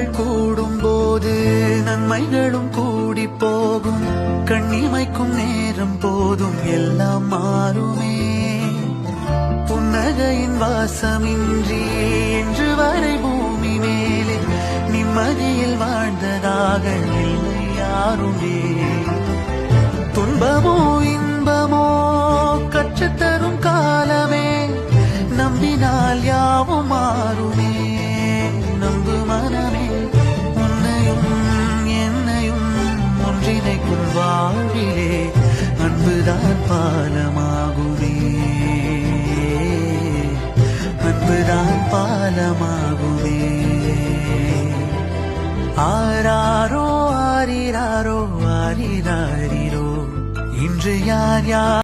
உறவுகள் கூடும் போது நன்மைகளும் கூடி போகும். கண்ணிமைக்கும் நேரம் போதும் எல்லாம் மாறுமே. புன்னகையின் வாசமின்றி என்று வரை பூமி மேலே நிம்மதியில் வாழ்ந்ததாக இல்லை யாருமே. துன்பமோ இன்பமோ கற்றுத்தரும் காலமே, நம்பினால் யாவும் மாறுமே. நம்பு மனமே, உன்னையும் என்னையும் ஒன்றிணைக்கும் வாழ்விலே அன்புதான் பாலமாகுமே. அன்புதான் பாலமாகுமே. ஆராரோ ஆரிராரோ ஆரிராரிரோ இன்று யார் யார்